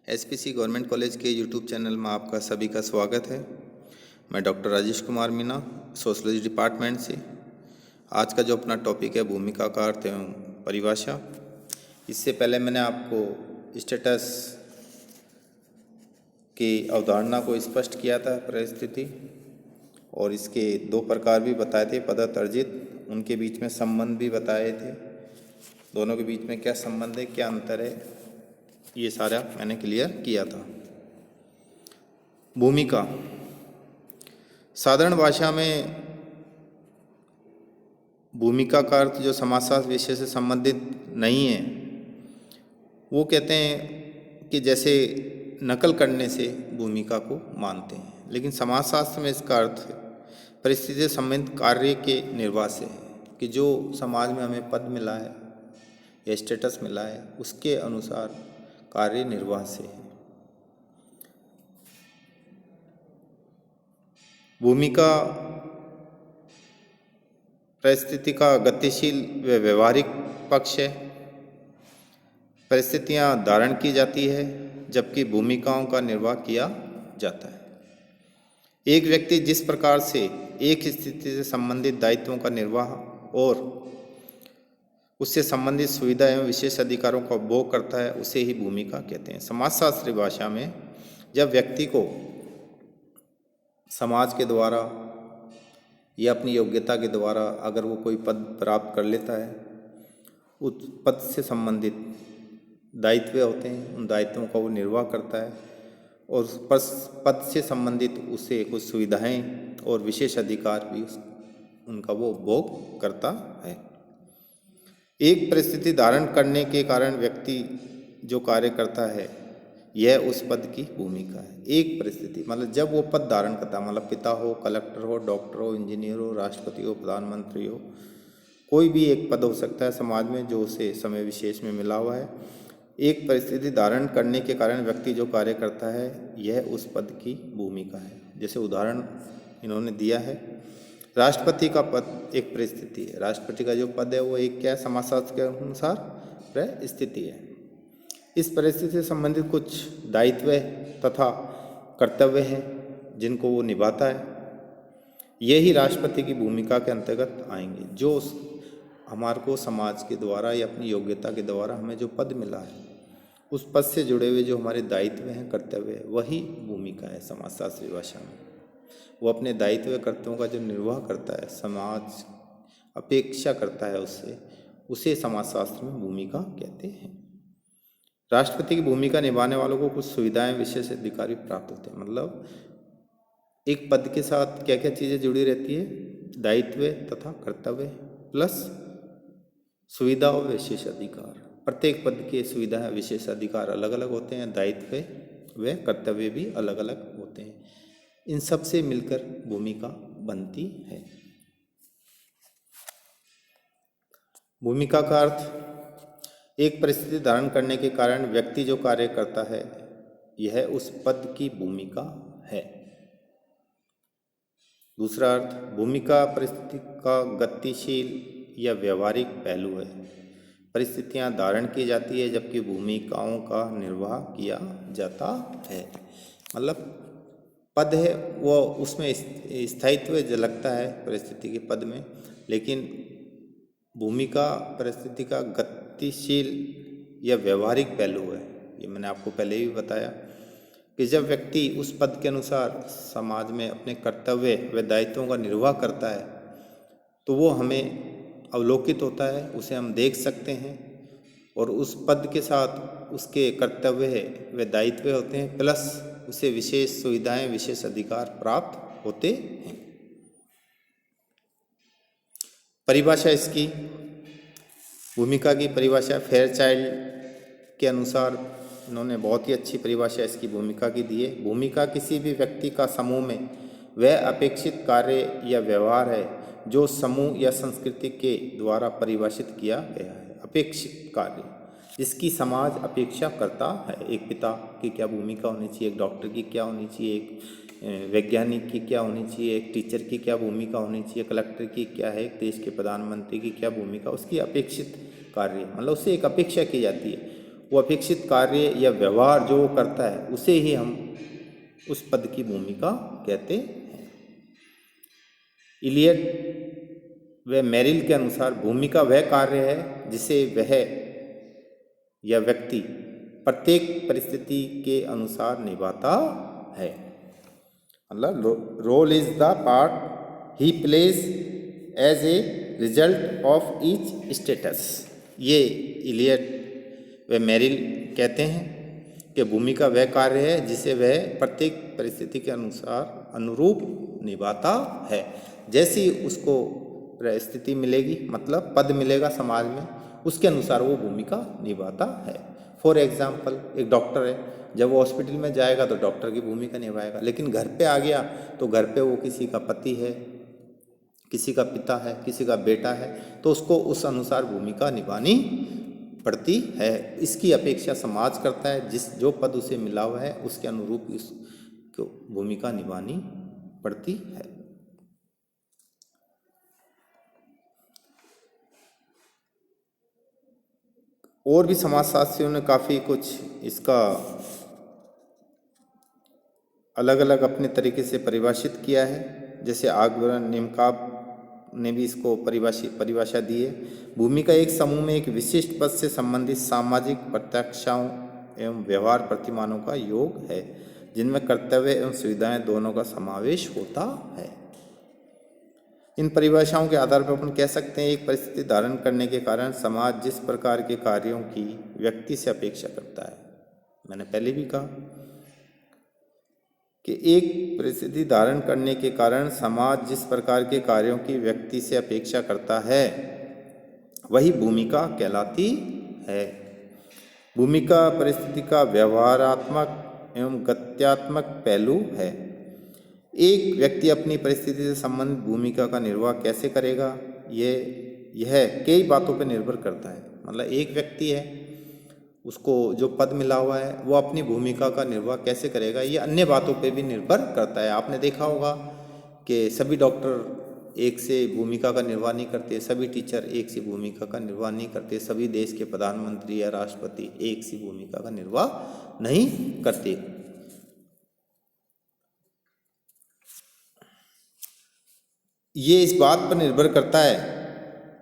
SPC government college के YouTube channel में आपका सभी का स्वागत है। मैं doctor Rajesh Kumar Meena, sociology department से। आज का जो अपना टॉपिक है भूमिका का अर्थ एवं परिभाषा। इससे पहले मैंने आपको स्टेटस की अवधारणा को स्पष्ट किया था, परिस्थिति, और इसके दो प्रकार भी बताए थे, पदत्व अर्जित, उनके बीच में संबंध भी बताए थे। दोनों के बीच में क्या संबंध है, क्या अंतर है, ये सारा मैंने क्लियर किया था। भूमिका साधारण भाषा में भूमिका का अर्थ जो समाजशास्त्र विषय से संबंधित नहीं है, वो कहते हैं कि जैसे नकल करने से भूमिका को मानते हैं, लेकिन समाजशास्त्र में इसका अर्थ परिस्थिति से संबंधित कार्य के निर्वाह से है कि जो समाज में हमें पद मिला है या स्टेटस मिला है उसके अनुसार कार्य निर्वाह से है। भूमिका परिस्थिति का गतिशील व व्यवहारिक पक्ष है। परिस्थितियां धारण की जाती है जबकि भूमिकाओं का निर्वाह किया जाता है। एक व्यक्ति जिस प्रकार से एक स्थिति से संबंधित दायित्वों का निर्वाह और उससे संबंधित सुविधा एवं विशेष अधिकारों का उपभोग करता है उसे ही भूमिका कहते हैं। समाजशास्त्री भाषा में जब व्यक्ति को समाज के द्वारा या अपनी योग्यता के द्वारा अगर वो कोई पद प्राप्त कर लेता है, उस पद से संबंधित दायित्व होते हैं, उन दायित्वों का वो निर्वाह करता है और उस पद से संबंधित उसे कुछ सुविधाएं और विशेष अधिकार भी उनका वो उपभोग करता है। एक परिस्थिति धारण करने के कारण व्यक्ति जो कार्य करता है यह उस पद की भूमिका है। एक परिस्थिति मतलब जब वो पद धारण करता है, मतलब पिता हो, कलेक्टर हो, डॉक्टर हो, इंजीनियर हो, राष्ट्रपति हो, प्रधानमंत्री हो, कोई भी एक पद हो सकता है समाज में जो उसे समय विशेष में मिला हुआ है। एक परिस्थिति धारण करने के कारण व्यक्ति जो कार्य करता है यह उस पद की भूमिका है। जैसे उदाहरण इन्होंने दिया है, राष्ट्रपति का पद एक परिस्थिति है। राष्ट्रपति का जो पद है वो एक क्या है, समाजशास्त्र के अनुसार परिस्थिति है। इस परिस्थिति से संबंधित कुछ दायित्व तथा कर्तव्य हैं जिनको वो निभाता है। यही राष्ट्रपति की भूमिका के अंतर्गत आएंगे। जो हमारे को समाज के द्वारा या अपनी योग्यता के द्वारा हमें जो पद मिला है उस पद से जुड़े हुए जो हमारे दायित्व हैं, कर्तव्य है, वही भूमिका है समाजशास्त्री भाषा में। वो अपने दायित्व कर्तव्यों का जो निर्वाह करता है, समाज अपेक्षा करता है उससे, उसे समाजशास्त्र में भूमिका कहते हैं। राष्ट्रपति की भूमिका निभाने वालों को कुछ सुविधाएं, विशेष अधिकार भी प्राप्त होते हैं। मतलब एक पद के साथ क्या क्या चीज़ें जुड़ी रहती है, दायित्व तथा कर्तव्य प्लस सुविधा और विशेष अधिकार। प्रत्येक पद के सुविधा विशेष अधिकार अलग अलग होते हैं, दायित्व व कर्तव्य भी अलग अलग होते हैं। इन सब से मिलकर भूमिका बनती है। भूमिका का अर्थ एक परिस्थिति धारण करने के कारण व्यक्ति जो कार्य करता है यह उस पद की भूमिका है। दूसरा अर्थ, भूमिका परिस्थिति का गतिशील या व्यवहारिक पहलू है। परिस्थितियां धारण की जाती है जबकि भूमिकाओं का निर्वाह किया जाता है। मतलब पद है वो उसमें स्थायित्व झलकता है परिस्थिति के पद में, लेकिन भूमिका परिस्थिति का गतिशील या व्यवहारिक पहलू है। ये मैंने आपको पहले भी बताया कि जब व्यक्ति उस पद के अनुसार समाज में अपने कर्तव्य व दायित्वों का निर्वाह करता है तो वो हमें अवलोकित होता है, उसे हम देख सकते हैं और उस पद के साथ उसके कर्तव्य व दायित्व होते हैं प्लस उसे विशेष सुविधाएं, विशेष अधिकार प्राप्त होते हैं। परिभाषा इसकी भूमिका की परिभाषा फेयरचाइल्ड के अनुसार इन्होंने बहुत ही अच्छी परिभाषा इसकी भूमिका की दी है। भूमिका किसी भी व्यक्ति का समूह में वह अपेक्षित कार्य या व्यवहार है जो समूह या संस्कृति के द्वारा परिभाषित किया गया है। अपेक्षित कार्य जिसकी समाज अपेक्षा करता है। एक पिता की क्या भूमिका होनी चाहिए, एक डॉक्टर की क्या होनी चाहिए, एक वैज्ञानिक की क्या होनी चाहिए, एक टीचर की क्या भूमिका होनी चाहिए, कलेक्टर की क्या है, एक देश के प्रधानमंत्री की क्या भूमिका, उसकी अपेक्षित कार्य मतलब उससे एक अपेक्षा की जाती है वो अपेक्षित कार्य या व्यवहार जो वो करता है उसे ही हम उस पद की भूमिका कहते हैं। इलियट व मेरिल के अनुसार भूमिका वह कार्य है जिसे वह या व्यक्ति प्रत्येक परिस्थिति के अनुसार निभाता है। मतलब role is the part he plays as a result of each status. ये इलियट व मेरिल कहते हैं कि भूमिका वह कार्य है जिसे वह प्रत्येक परिस्थिति के अनुसार अनुरूप निभाता है। जैसी उसको परिस्थिति मिलेगी, मतलब पद मिलेगा समाज में, उसके अनुसार वो भूमिका निभाता है। फॉर एग्जाम्पल, एक डॉक्टर है, जब वो हॉस्पिटल में जाएगा तो डॉक्टर की भूमिका निभाएगा, लेकिन घर पे आ गया तो घर पे वो किसी का पति है, किसी का पिता है, किसी का बेटा है, तो उसको उस अनुसार भूमिका निभानी पड़ती है। इसकी अपेक्षा समाज करता है, जो पद उसे मिला हुआ है उसके अनुरूप इसको भूमिका निभानी पड़ती है। और भी समाजशास्त्रियों ने काफ़ी कुछ इसका अलग अलग अपने तरीके से परिभाषित किया है। जैसे आगबरन निमकाब ने भी इसको परिभाषा दी है। भूमिका एक समूह में एक विशिष्ट पद से संबंधित सामाजिक प्रत्याशाओं एवं व्यवहार प्रतिमानों का योग है, जिनमें कर्तव्य एवं सुविधाएं दोनों का समावेश होता है। इन परिभाषाओं के आधार पर अपन कह सकते हैं, एक परिस्थिति धारण करने के कारण समाज जिस प्रकार के कार्यों की व्यक्ति से अपेक्षा करता है, मैंने पहले भी कहा कि एक परिस्थिति धारण करने के कारण समाज जिस प्रकार के कार्यों की व्यक्ति से अपेक्षा करता है वही भूमिका कहलाती है। भूमिका परिस्थिति का व्यवहारात्मक एवं गत्यात्मक पहलू है। एक व्यक्ति अपनी परिस्थिति से संबंधित भूमिका का निर्वाह कैसे करेगा, यह कई बातों पर निर्भर करता है। मतलब एक व्यक्ति है, उसको जो पद मिला हुआ है वो अपनी भूमिका का निर्वाह कैसे करेगा, ये अन्य बातों पे भी निर्भर करता है। आपने देखा होगा कि सभी डॉक्टर एक से भूमिका का निर्वाह नहीं करते, सभी टीचर एक सी भूमिका का निर्वाह नहीं करते, सभी देश के प्रधानमंत्री या राष्ट्रपति एक सी भूमिका का निर्वाह नहीं करते। ये इस बात पर निर्भर करता है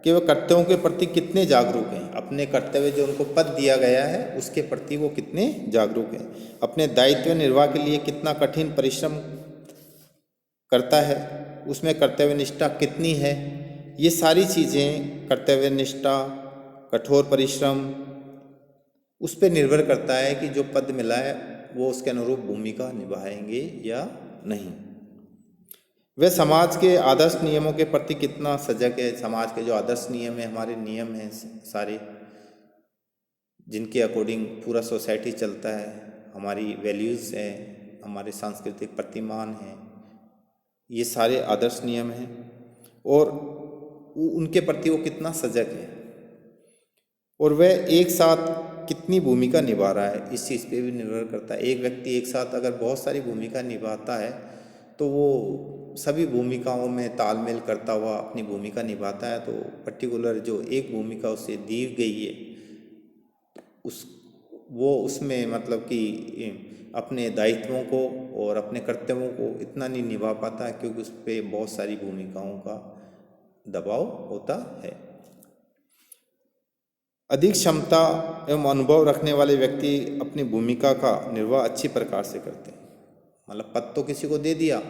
कि वह कर्तव्यों के प्रति कितने जागरूक हैं, अपने कर्तव्य जो उनको पद दिया गया है उसके प्रति वो कितने जागरूक हैं, अपने दायित्व निर्वाह के लिए कितना कठिन परिश्रम करता है, उसमें कर्तव्य निष्ठा कितनी है। ये सारी चीज़ें, कर्तव्य निष्ठा, कठोर परिश्रम, उस पर निर्भर करता है कि जो पद मिला है वो उसके अनुरूप भूमिका निभाएंगे या नहीं। वे समाज के आदर्श नियमों के प्रति कितना सजग है। समाज के जो आदर्श नियम है, हमारे नियम हैं सारे, जिनके अकॉर्डिंग पूरा सोसाइटी चलता है, हमारी वैल्यूज़ हैं, हमारे सांस्कृतिक प्रतिमान हैं, ये सारे आदर्श नियम हैं और उनके प्रति वो कितना सजग है और वह एक साथ कितनी भूमिका निभा रहा है, इस चीज़ पे भी निर्भर करता है। एक व्यक्ति एक साथ अगर बहुत सारी भूमिका निभाता है तो वो सभी भूमिकाओं में तालमेल करता हुआ अपनी भूमिका निभाता है, तो पर्टिकुलर जो एक भूमिका उसे दी गई है उसमें मतलब कि अपने दायित्वों को और अपने कर्तव्यों को इतना नहीं निभा पाता, क्योंकि उस पर बहुत सारी भूमिकाओं का दबाव होता है। अधिक क्षमता एवं अनुभव रखने वाले व्यक्ति अपनी भूमिका का निर्वाह अच्छी प्रकार से करते हैं। मतलब पद तो किसी को दे दिया,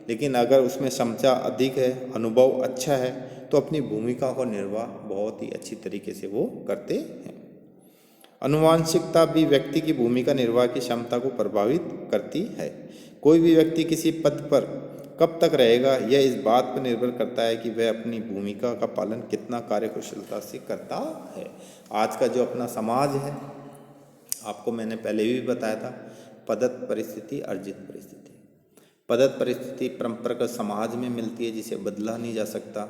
लेकिन अगर उसमें क्षमता अधिक है, अनुभव अच्छा है, तो अपनी भूमिका का निर्वाह बहुत ही अच्छी तरीके से वो करते हैं। आनुवांशिकता भी व्यक्ति की भूमिका निर्वाह की क्षमता को प्रभावित करती है। कोई भी व्यक्ति किसी पद पर कब तक रहेगा, यह इस बात पर निर्भर करता है कि वह अपनी भूमिका का पालन कितना कार्यकुशलता से करता है। आज का जो अपना समाज है, आपको मैंने पहले भी बताया था, पदत परिस्थिति अर्जित परिस्थिति। पदत परिस्थिति परंपरागत समाज में मिलती है, जिसे बदला नहीं जा सकता,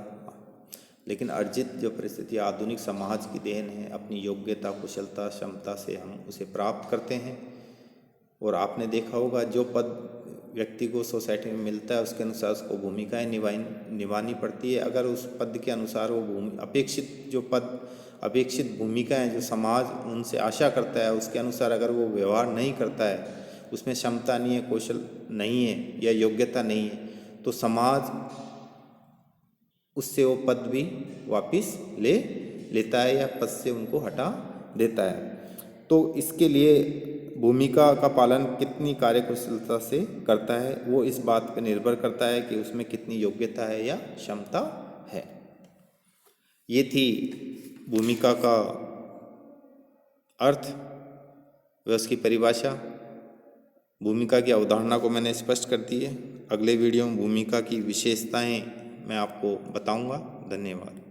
लेकिन अर्जित जो परिस्थिति आधुनिक समाज की देन है, अपनी योग्यता, कुशलता, क्षमता से हम उसे प्राप्त करते हैं। और आपने देखा होगा जो पद व्यक्ति को सोसाइटी में मिलता है उसके अनुसार उसको भूमिकाएं निभानी पड़ती है। अगर उस पद के अनुसार वो अपेक्षित जो पद अपेक्षित भूमिकाएं जो समाज उनसे आशा करता है उसके अनुसार अगर वो व्यवहार नहीं करता है, उसमें क्षमता नहीं है, कौशल नहीं है या योग्यता नहीं है, तो समाज उससे वो पद भी वापस ले लेता है या पद से उनको हटा देता है। तो इसके लिए भूमिका का पालन कितनी कार्यकुशलता से करता है वो इस बात पर निर्भर करता है कि उसमें कितनी योग्यता है या क्षमता है। ये थी भूमिका का अर्थ व उसकी परिभाषा। भूमिका की अवधारणा को मैंने स्पष्ट कर दी है। अगले वीडियो में भूमिका की विशेषताएं मैं आपको बताऊंगा। धन्यवाद।